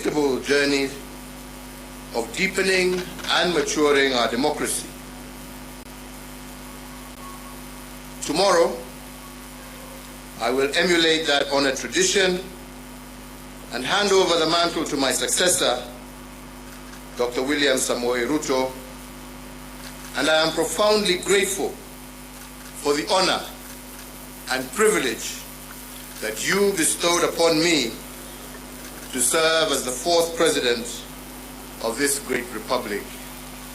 journey of deepening and maturing our democracy. Tomorrow, I will emulate that honored tradition and hand over the mantle to my successor, Dr. William Samoei Ruto, and I am profoundly grateful for the honor and privilege that you bestowed upon me to serve as the fourth president of this great republic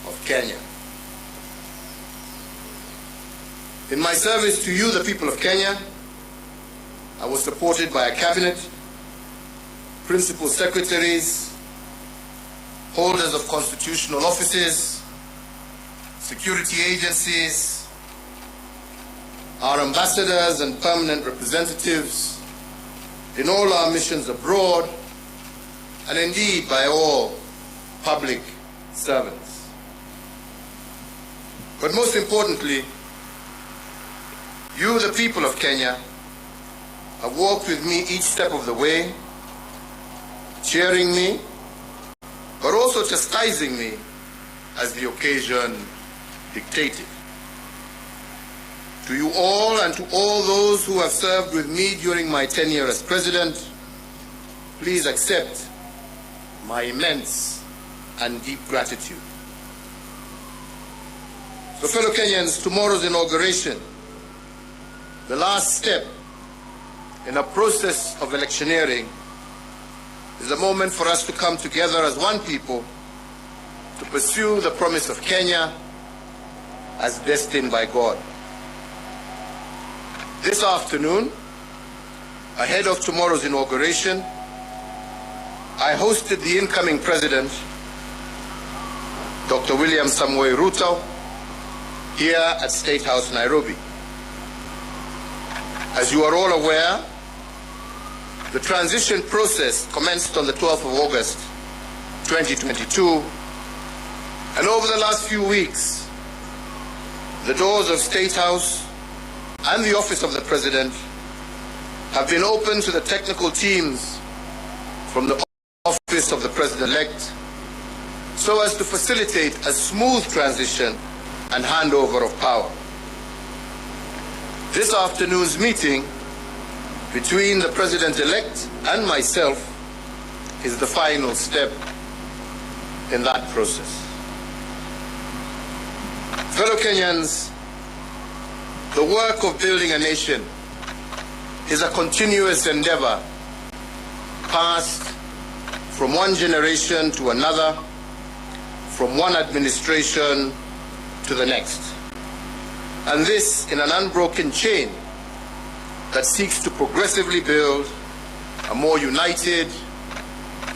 of Kenya. In my service to you, the people of Kenya, I was supported by a cabinet, principal secretaries, holders of constitutional offices, security agencies, our ambassadors and permanent representatives in all our missions abroad, and indeed by all public servants. But most importantly, you, the people of Kenya, have walked with me each step of the way, cheering me, but also chastising me as the occasion dictated. To you all and to all those who have served with me during my tenure as president, please accept my immense and deep gratitude. So fellow Kenyans, tomorrow's inauguration, the last step in a process of electioneering, is a moment for us to come together as one people to pursue the promise of Kenya as destined by God. This afternoon, ahead of tomorrow's inauguration, I hosted the incoming president, Dr. William Samoei Ruto, here at State House, Nairobi. As you are all aware, the transition process commenced on the 12th of August, 2022, and over the last few weeks, the doors of State House and the office of the President have been open to the technical teams from the office of the President-elect so as to facilitate a smooth transition and handover of power. This afternoon's meeting between the President-elect and myself is the final step in that process. Fellow Kenyans, the work of building a nation is a continuous endeavor passed from one generation to another, from one administration to the next. And this in an unbroken chain that seeks to progressively build a more united,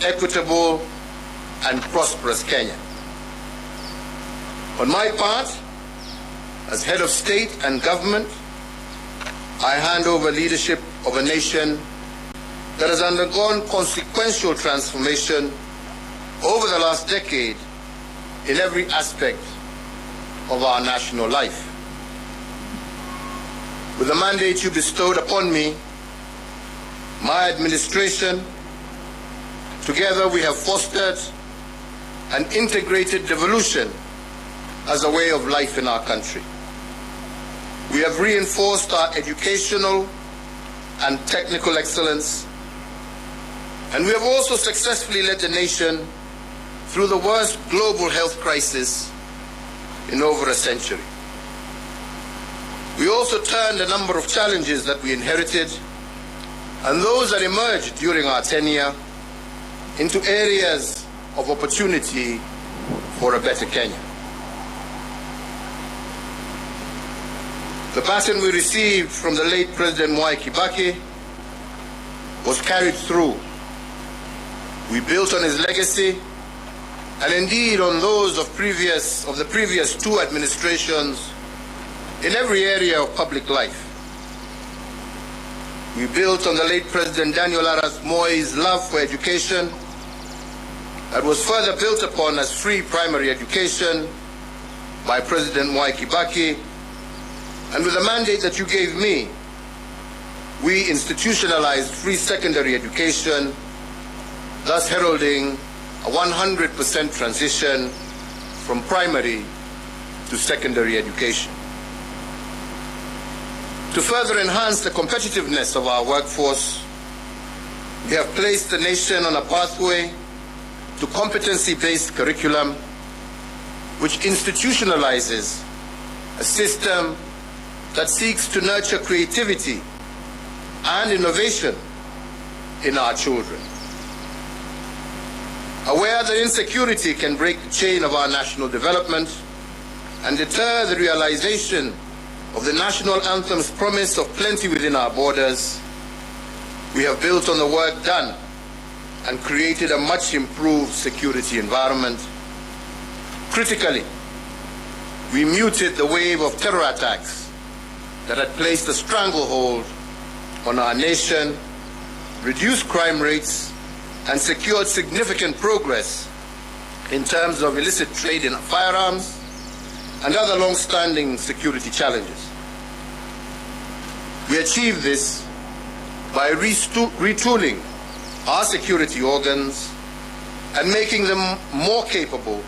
equitable, and prosperous Kenya. On my part, as head of state and government, I hand over leadership of a nation that has undergone consequential transformation over the last decade in every aspect of our national life. With the mandate you bestowed upon me, my administration, together we have fostered an integrated devolution as a way of life in our country. We have reinforced our educational and technical excellence, and we have also successfully led the nation through the worst global health crisis in over a century. We also turned a number of challenges that we inherited and those that emerged during our tenure into areas of opportunity for a better Kenya. The baton we received from the late President Mwai Kibaki was carried through. We built on his legacy and indeed on those of the previous two administrations in every area of public life. We built on the late President Daniel Arap Moi's love for education that was further built upon as free primary education by President Mwai Kibaki, and with the mandate that you gave me, we institutionalized free secondary education thus heralding a 100% transition from primary to secondary education. To further enhance the competitiveness of our workforce, we have placed the nation on a pathway to competency-based curriculum which institutionalizes a system that seeks to nurture creativity and innovation in our children. Aware that insecurity can break the chain of our national development and deter the realization of the national anthem's promise of plenty within our borders, we have built on the work done and created a much improved security environment. Critically, we muted the wave of terror attacks that had placed a stranglehold on our nation, reduced crime rates, and secured significant progress in terms of illicit trade in firearms and other long-standing security challenges. We achieved this by retooling our security organs and making them more capable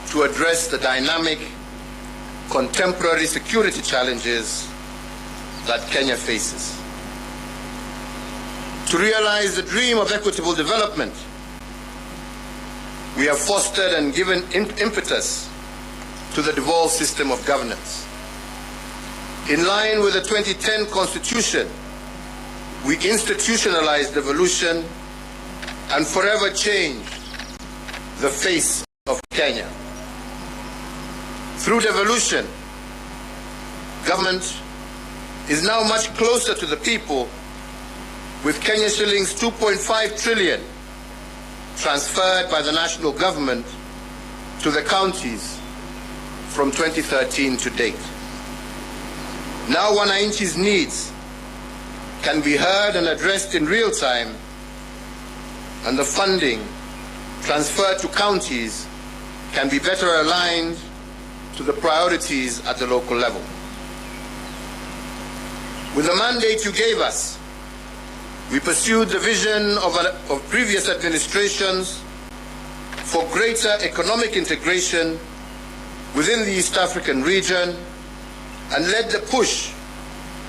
to address the dynamic, contemporary security challenges that Kenya faces. To realize the dream of equitable development, we have fostered and given impetus to the devolved system of governance. In line with the 2010 Constitution, we institutionalized devolution and forever changed the face of Kenya. Through devolution, government is now much closer to the people, with Kenya shillings 2.5 trillion transferred by the national government to the counties from 2013 to date. Now Wananchi's needs can be heard and addressed in real time, and the funding transferred to counties can be better aligned to the priorities at the local level. With the mandate you gave us, we pursued the vision of previous administrations for greater economic integration within the East African region and led the push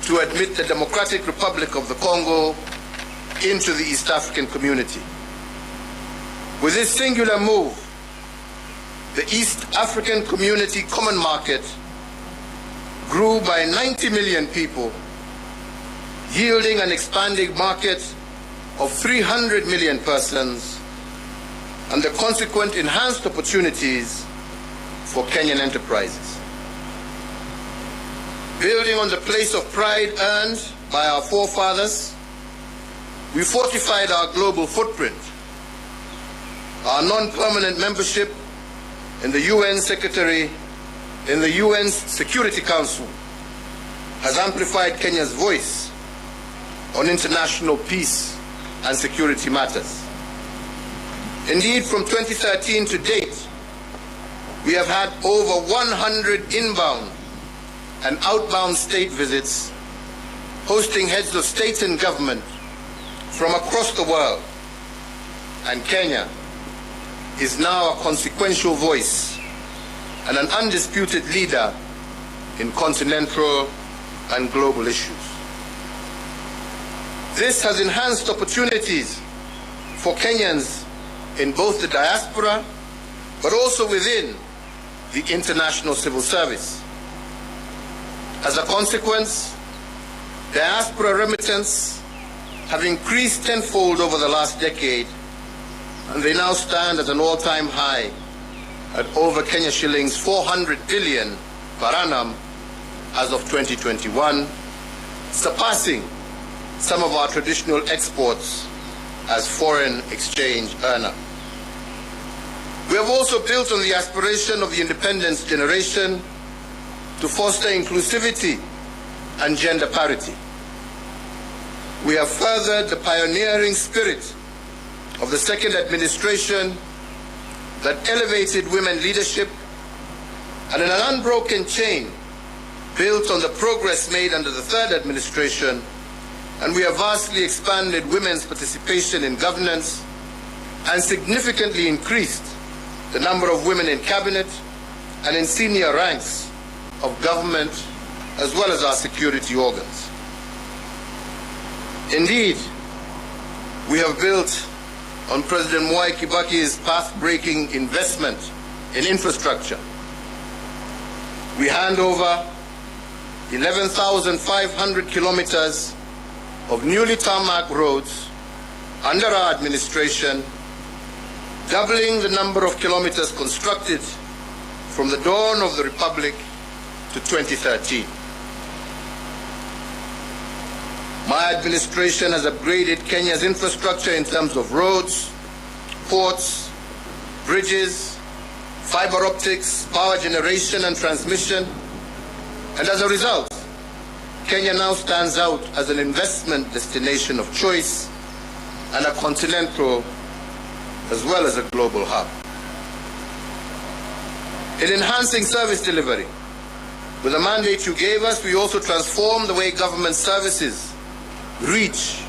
to admit the Democratic Republic of the Congo into the East African community. With this singular move, the East African Community Common Market grew by 90 million people, yielding an expanding market of 300 million persons and the consequent enhanced opportunities for Kenyan enterprises. Building on the place of pride earned by our forefathers, we fortified our global footprint. Our non-permanent membership in the UN Security Council has amplified Kenya's voice on international peace and security matters. Indeed, from 2013 to date, we have had over 100 inbound and outbound state visits, hosting heads of state and government from across the world, and Kenya is now a consequential voice and an undisputed leader in continental and global issues. This has enhanced opportunities for Kenyans in both the diaspora, but also within the international civil service. As a consequence, diaspora remittance have increased tenfold over the last decade, and they now stand at an all-time high at over Kenya shillings 400 billion per annum as of 2021, surpassing some of our traditional exports as foreign exchange earner. We have also built on the aspiration of the independence generation to foster inclusivity and gender parity. We have furthered the pioneering spirit of the second administration that elevated women leadership, and in an unbroken chain built on the progress made under the third administration, and we have vastly expanded women's participation in governance and significantly increased the number of women in cabinet and in senior ranks of government as well as our security organs. Indeed, we have built on President Mwai Kibaki's path-breaking investment in infrastructure. We hand over 11,500 kilometers of newly tarmac roads under our administration, doubling the number of kilometers constructed from the dawn of the Republic to 2013. My administration has upgraded Kenya's infrastructure in terms of roads, ports, bridges, fiber optics, power generation and transmission, and as a result, Kenya now stands out as an investment destination of choice and a continental as well as a global hub. In enhancing service delivery, with the mandate you gave us, we also transformed the way government services reach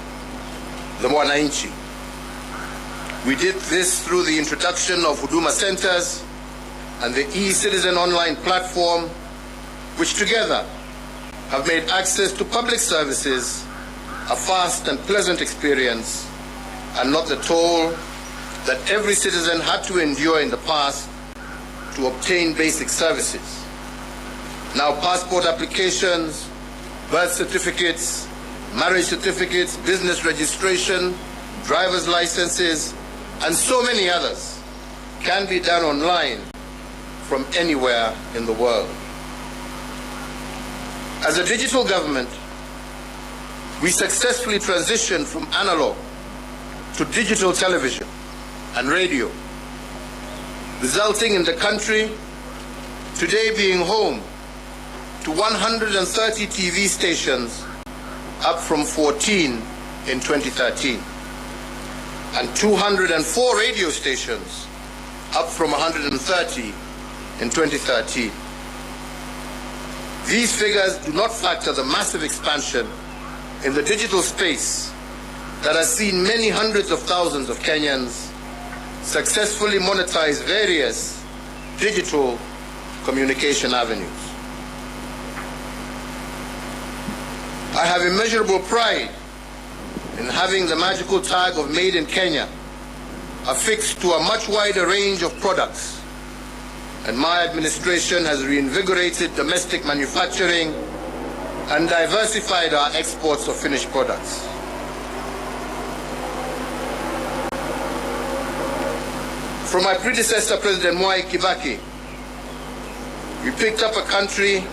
the Mwananchi. We did this through the introduction of Huduma Centers and the e-Citizen online platform, which together have made access to public services a fast and pleasant experience and not the toll that every citizen had to endure in the past to obtain basic services. Now passport applications, birth certificates, marriage certificates, business registration, driver's licenses, and so many others can be done online from anywhere in the world. As a digital government, we successfully transitioned from analog to digital television and radio, resulting in the country today being home to 130 TV stations, up from 14 in 2013, and 204 radio stations, up from 130 in 2013. These figures do not factor the massive expansion in the digital space that has seen many hundreds of thousands of Kenyans successfully monetize various digital communication avenues. I have immeasurable pride in having the magical tag of Made in Kenya affixed to a much wider range of products, and my administration has reinvigorated domestic manufacturing and diversified our exports of finished products. From my predecessor, President Mwai Kibaki, we picked up a country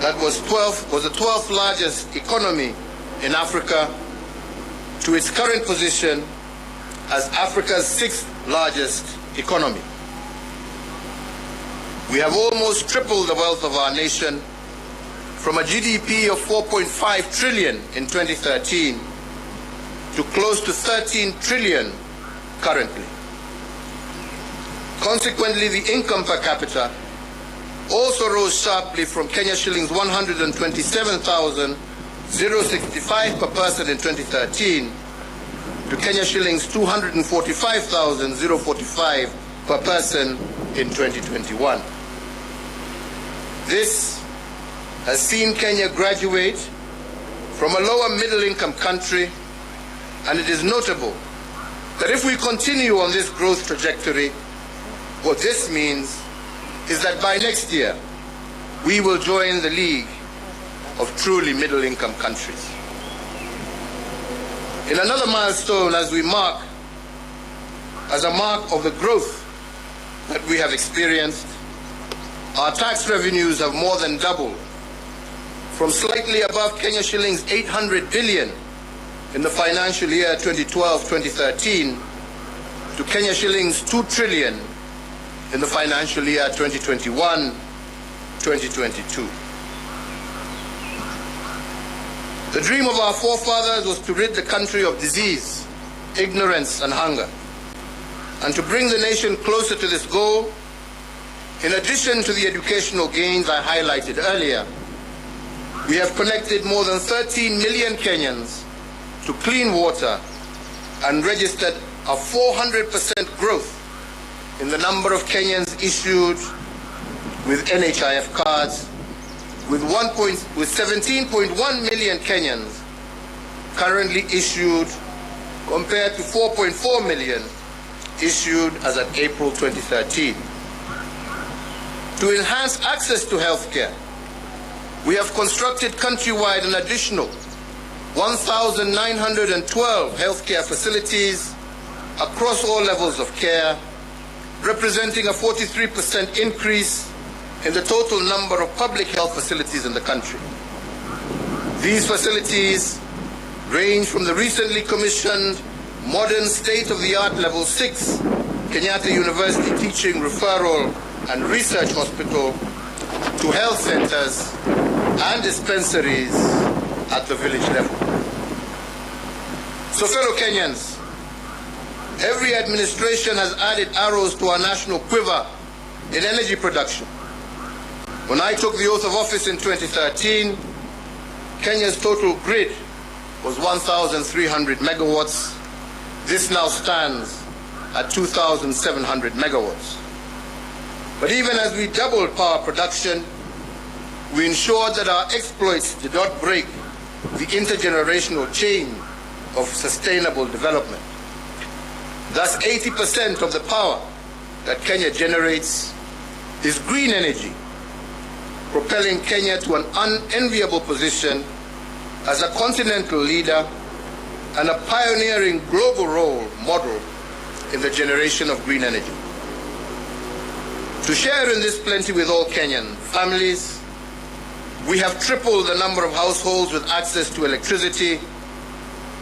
that was the 12th largest economy in Africa to its current position as Africa's 6th largest economy. We have almost tripled the wealth of our nation from a GDP of 4.5 trillion in 2013 to close to 13 trillion currently. Consequently, the income per capita also rose sharply from Kenya shillings 127,065 per person in 2013 to Kenya shillings 245,045 per person in 2021. This has seen Kenya graduate from a lower middle income country, and it is notable that if we continue on this growth trajectory, what this means is that by next year, we will join the league of truly middle-income countries. In another milestone as a mark of the growth that we have experienced, our tax revenues have more than doubled from slightly above Kenya shillings 800 billion in the financial year 2012-2013 to Kenya shillings 2 trillion in the financial year 2021-2022. The dream of our forefathers was to rid the country of disease, ignorance, and hunger. And to bring the nation closer to this goal, in addition to the educational gains I highlighted earlier, we have connected more than 13 million Kenyans to clean water and registered a 400% growth in the number of Kenyans issued with NHIF cards, with 17.1 million Kenyans currently issued, compared to 4.4 million issued as at April 2013. To enhance access to health care, we have constructed countrywide an additional 1,912 healthcare facilities across all levels of care, representing a 43% increase in the total number of public health facilities in the country. These facilities range from the recently commissioned modern state-of-the-art Level 6 Kenyatta University Teaching, Referral and Research Hospital to health centers and dispensaries at the village level. So, fellow Kenyans, every administration has added arrows to our national quiver in energy production. When I took the oath of office in 2013, Kenya's total grid was 1,300 megawatts. This now stands at 2,700 megawatts. But even as we doubled power production, we ensured that our exploits did not break the intergenerational chain of sustainable development. Thus, 80% of the power that Kenya generates is green energy, propelling Kenya to an unenviable position as a continental leader and a pioneering global role model in the generation of green energy. To share in this plenty with all Kenyan families, we have tripled the number of households with access to electricity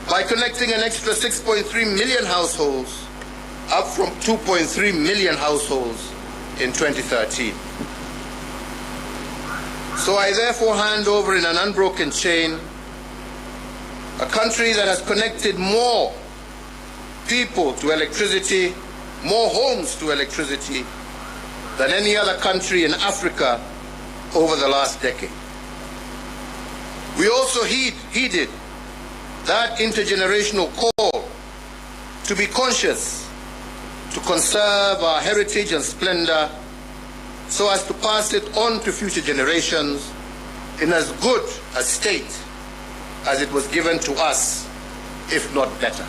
by connecting an extra 6.3 million households, up from 2.3 million households in 2013. So I therefore hand over in an unbroken chain a country that has connected more people to electricity, more homes to electricity than any other country in Africa over the last decade. We also heeded that intergenerational call to be conscious, to conserve our heritage and splendor so as to pass it on to future generations in as good a state as it was given to us, if not better.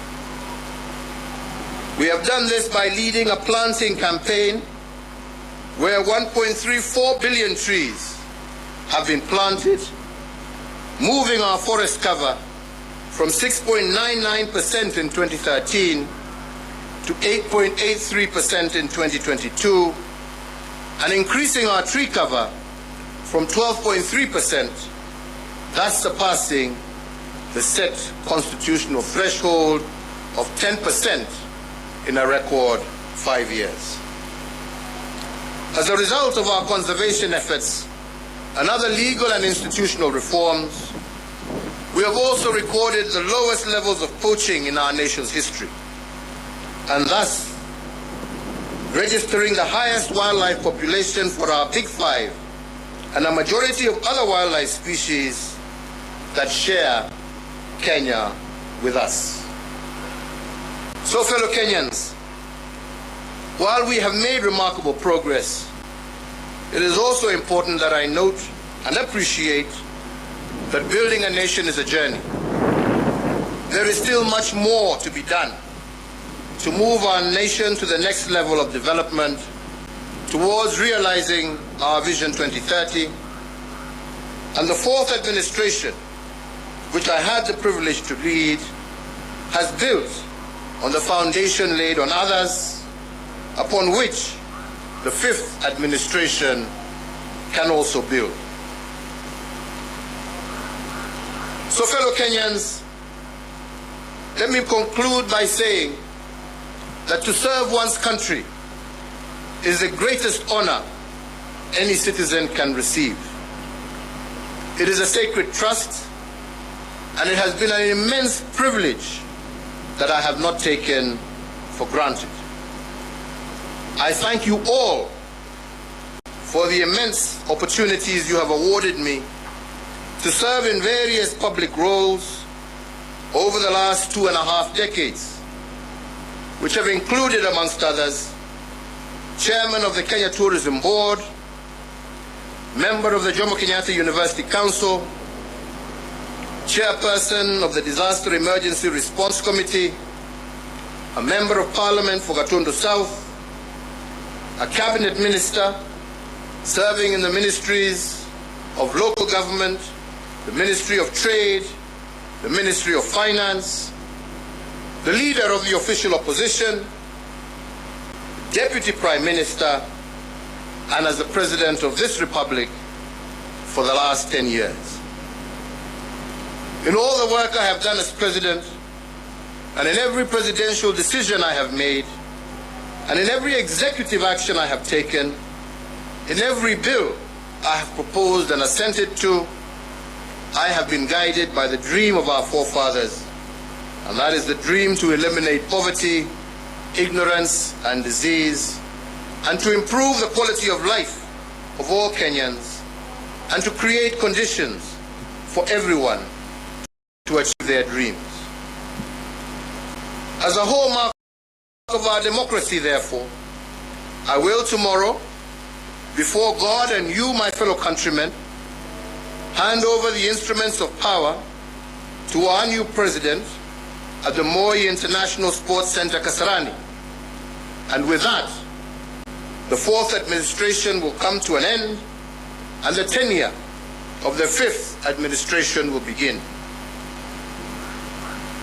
We have done this by leading a planting campaign where 1.34 billion trees have been planted, moving our forest cover from 6.99% in 2013 to 8.83% in 2022, and increasing our tree cover from 12.3%, thus surpassing the set constitutional threshold of 10% in a record 5 years. As a result of our conservation efforts and other legal and institutional reforms, we have also recorded the lowest levels of poaching in our nation's history, and thus registering the highest wildlife population for our Big Five and a majority of other wildlife species that share Kenya with us. So, fellow Kenyans, while we have made remarkable progress, it is also important that I note and appreciate that building a nation is a journey. There is still much more to be done to move our nation to the next level of development towards realizing our Vision 2030. And the fourth administration, which I had the privilege to lead, has built on the foundation laid on others, upon which the fifth administration can also build. So, fellow Kenyans, let me conclude by saying that to serve one's country is the greatest honor any citizen can receive. It is a sacred trust, and it has been an immense privilege that I have not taken for granted. I thank you all for the immense opportunities you have awarded me to serve in various public roles over the last 2.5 decades. which have included, amongst others, Chairman of the Kenya Tourism Board, Member of the Jomo Kenyatta University Council, Chairperson of the Disaster Emergency Response Committee, a Member of Parliament for Gatundu South, a Cabinet Minister serving in the Ministries of Local Government, the Ministry of Trade, the Ministry of Finance, the Leader of the Official Opposition, Deputy Prime Minister, and as the President of this Republic for the last 10 years. In all the work I have done as President, and in every presidential decision I have made, and in every executive action I have taken, in every bill I have proposed and assented to, I have been guided by the dream of our forefathers, and that is the dream to eliminate poverty, ignorance, and disease, and to improve the quality of life of all Kenyans, and to create conditions for everyone to achieve their dreams. As a hallmark of our democracy, therefore, I will tomorrow, before God and you, my fellow countrymen, hand over the instruments of power to our new president at the Moi International Sports Center, Kasarani. And with that, the fourth administration will come to an end, and the tenure of the fifth administration will begin.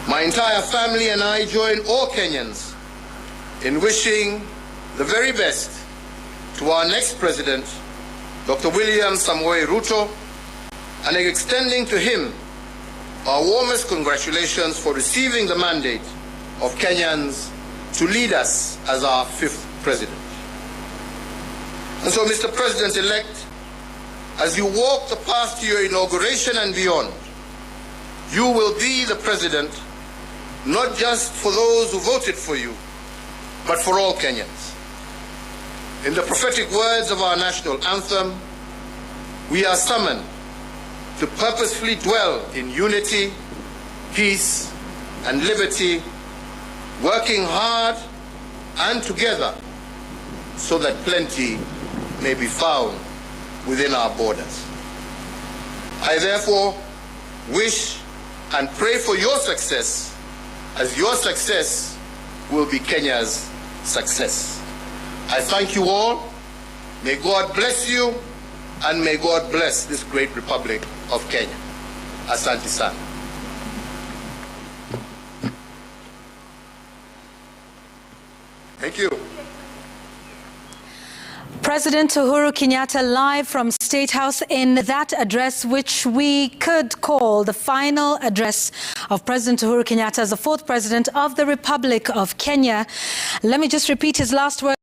My entire family and I join all Kenyans in wishing the very best to our next president, Dr. William Samoei Ruto, and extending to him our warmest congratulations for receiving the mandate of Kenyans to lead us as our fifth president. And so, Mr. President-elect, as you walk the path to your inauguration and beyond, you will be the president not just for those who voted for you, but for all Kenyans. In the prophetic words of our national anthem, we are summoned to purposefully dwell in unity, peace, and liberty, working hard and together so that plenty may be found within our borders. I therefore wish and pray for your success, as your success will be Kenya's success. I thank you all. May God bless you, and may God bless this great Republic of Kenya. Asante sana. Thank you. President Uhuru Kenyatta live from State House in that address, which we could call the final address of President Uhuru Kenyatta as the fourth president of the Republic of Kenya. Let me just repeat his last words,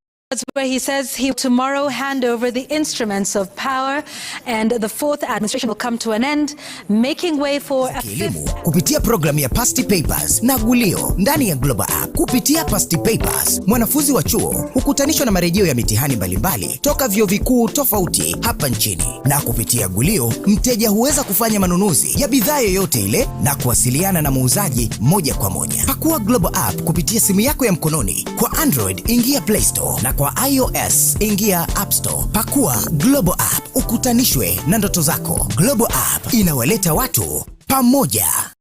where he says he will tomorrow hand over the instruments of power and the fourth administration will come to an end, making way for a fifth. Kupitia programu ya Past Papers na Gulio ndani ya Global App. Kupitia Past Papers, mwanafunzi wa chuo hukutanishwa na marejeo ya mitihani mbalimbali toka vyuo vikuu tofauti hapa nchini. Na kupitia Gulio, mteja huweza kufanya manunuzi ya bidhaa yoyote ile na kuwasiliana na muuzaji moja kwa moja. Pakua Global App kupitia simu yako ya mkononi. Kwa Android, ingia Play Store, na kwa iOS, ingia App Store. Pakua Global App ukutanishwe na ndoto zako. Global App inawaleta watu pamoja.